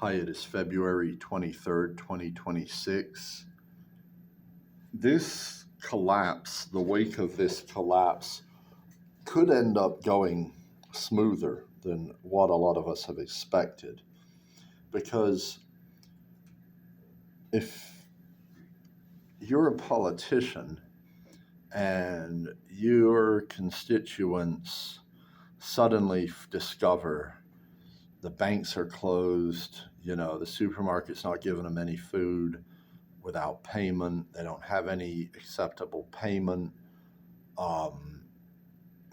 Hi, it is February 23rd, 2026. This collapse, the wake of this collapse, could end up going smoother than what a lot of us have expected. Because if you're a politician and your constituents suddenly discover the banks are closed, the supermarket's not giving them any food without payment, they don't have any acceptable payment, um,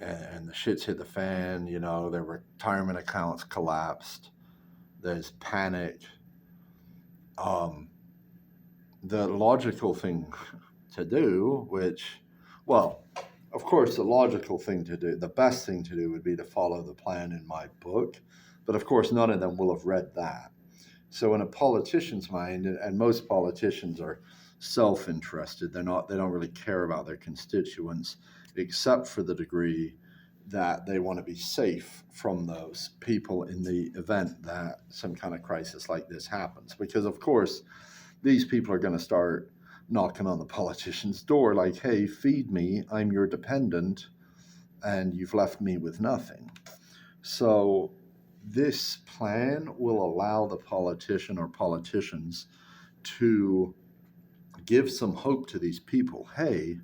and the shit's hit the fan, their retirement accounts collapsed, there's panic. Um, the logical thing to do, of course, the logical thing to do, the best thing to do would be to follow the plan in my book. But of course, none of them will have read that. So in a politician's mind, and most politicians are self-interested, they don't really care about their constituents, except for the degree that they want to be safe from those people in the event that some kind of crisis like this happens. Because of course, these people are going to start knocking on the politician's door like, hey, feed me, I'm your dependent, and you've left me with nothing. So this plan will allow the politician or politicians to give some hope to these people. Hey,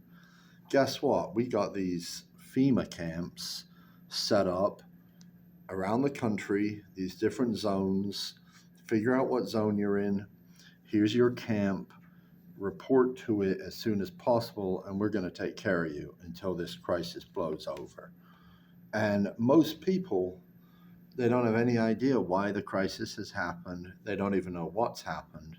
guess what? We got these FEMA camps set up around the country, these different zones. Figure out what zone you're in. Here's your camp. Report to it as soon as possible, and we're going to take care of you until this crisis blows over. And most people, they don't have any idea why the crisis has happened. They don't even know what's happened.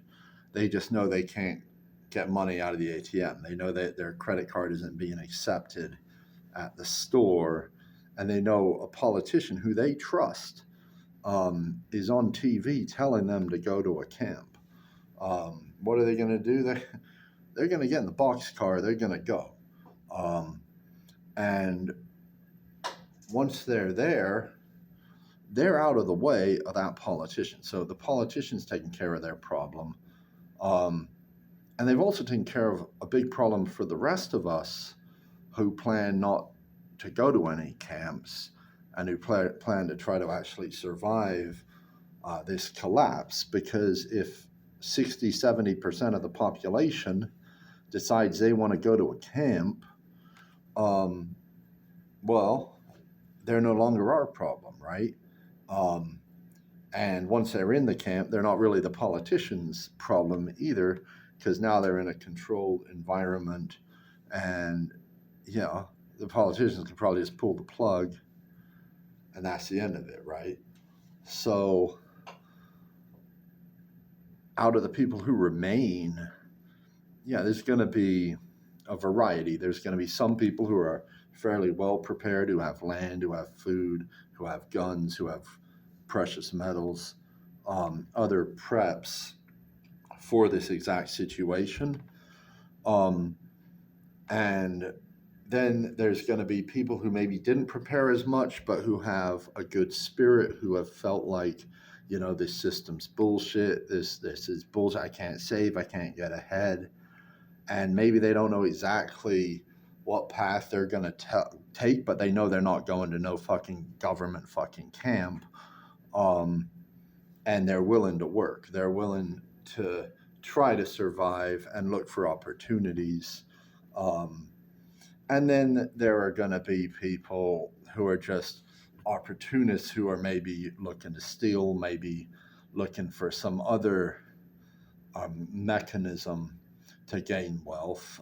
They just know they can't get money out of the ATM. They know that their credit card isn't being accepted at the store. And they know a politician who they trust is on TV telling them to go to a camp. What are they going to do? They're going to get in the boxcar. They're going to go. And once they're there, they're out of the way of that politician. So the politician's taking care of their problem. And they've also taken care of a big problem for the rest of us who plan not to go to any camps and who plan to try to actually survive this collapse. Because if 60, 70% of the population decides they want to go to a camp, well, they're no longer our problem, right? And once they're in the camp, they're not really the politician's problem either, because now they're in a controlled environment, and the politicians could probably just pull the plug, and that's the end of it, right? So out of the people who remain, there's going to be a variety. There's going to be some people who are fairly well prepared, who have land, who have food, who have guns, who have precious metals, other preps for this exact situation. And then there's going to be people who maybe didn't prepare as much, but who have a good spirit, who have felt like, this system's bullshit. This is bullshit. I can't save. I can't get ahead. And maybe they don't know exactly what path they're going to take, but they know they're not going to no fucking government fucking camp. And they're willing to work. They're willing to try to survive and look for opportunities. And then there are going to be people who are just opportunists, who are maybe looking to steal, maybe looking for some other mechanism to gain wealth.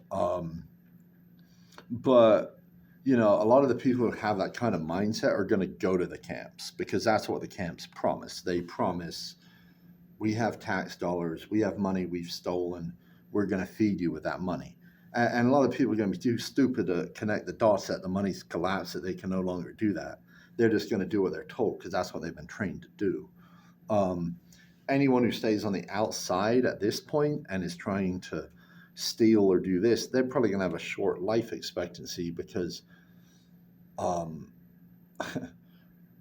But a lot of the people who have that kind of mindset are going to go to the camps, because that's what the camps promise. They promise, we have tax dollars, we have money we've stolen, we're going to feed you with that money. And a lot of people are going to be too stupid to connect the dots that the money's collapsed, that they can no longer do that. They're just going to do what they're told, because that's what they've been trained to do. Anyone who stays on the outside at this point and is trying to steal or do this, they're probably going to have a short life expectancy, because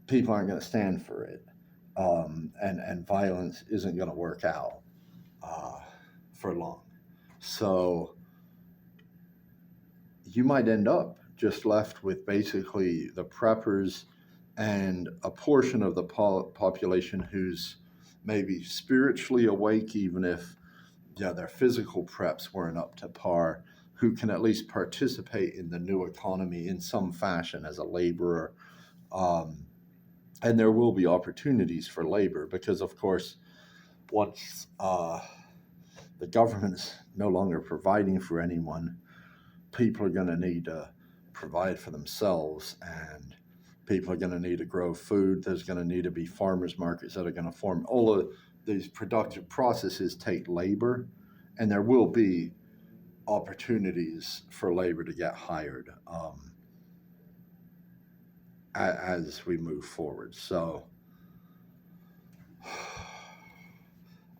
people aren't going to stand for it. and violence isn't going to work out uh, for long. So you might end up just left with basically the preppers and a portion of the population who's maybe spiritually awake, even if their physical preps weren't up to par, who can at least participate in the new economy in some fashion as a laborer. Um, and there will be opportunities for labor because, of course, once the government's no longer providing for anyone, people are going to need to provide for themselves, and people are going to need to grow food. There's going to need to be farmers markets that are going to form. All of these productive processes take labor, and there will be opportunities for labor to get hired as we move forward. So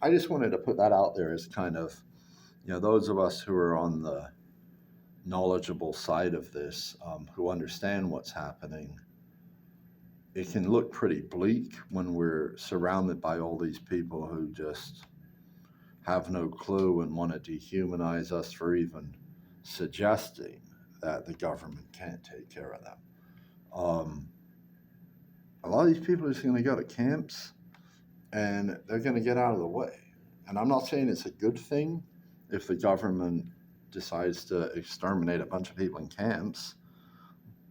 I just wanted to put that out there as kind of, those of us who are on the knowledgeable side of this, who understand what's happening. It can look pretty bleak when we're surrounded by all these people who just have no clue and want to dehumanize us for even suggesting that the government can't take care of them. A lot of these people are just going to go to camps and they're going to get out of the way. And I'm not saying it's a good thing if the government decides to exterminate a bunch of people in camps,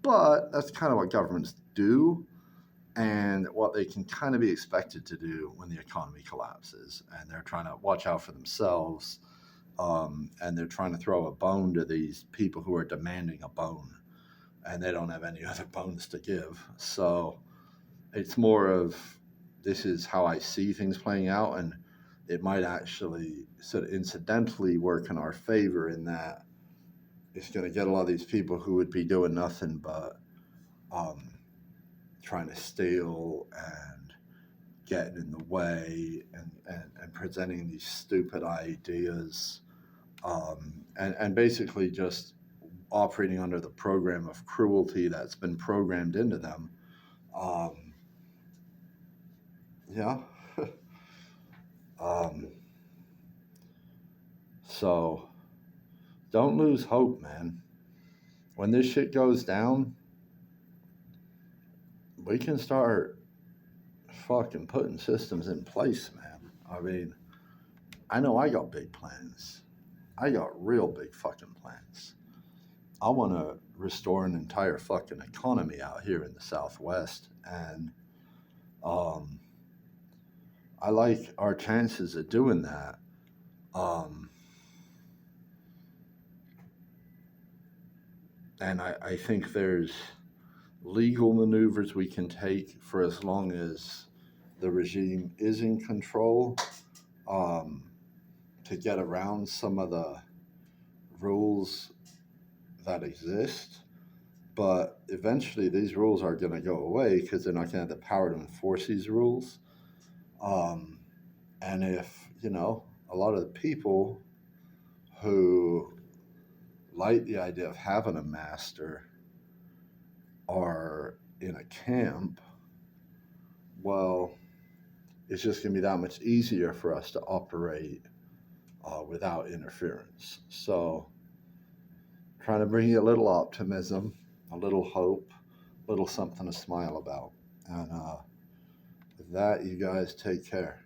but that's kind of what governments do and what they can kind of be expected to do when the economy collapses and they're trying to watch out for themselves, and they're trying to throw a bone to these people who are demanding a bone and they don't have any other bones to give. So it's more of, this is how I see things playing out, and it might actually sort of incidentally work in our favor in that it's going to get a lot of these people who would be doing nothing but trying to steal and getting in the way and presenting these stupid ideas, and basically just operating under the program of cruelty that's been programmed into them. Yeah. So don't lose hope, man. When this shit goes down, we can start fucking putting systems in place, man. I mean, I know I got big plans. I got real big fucking plans. I want to restore an entire fucking economy out here in the Southwest, and I like our chances of doing that. And I think there's legal maneuvers we can take for as long as the regime is in control, to get around some of the rules that exist. But eventually these rules are going to go away because they're not going to have the power to enforce these rules. And if, a lot of the people who like the idea of having a master are in a camp, well, it's just going to be that much easier for us to operate without interference. So, trying to bring you a little optimism, a little hope, a little something to smile about. And with that, you guys take care.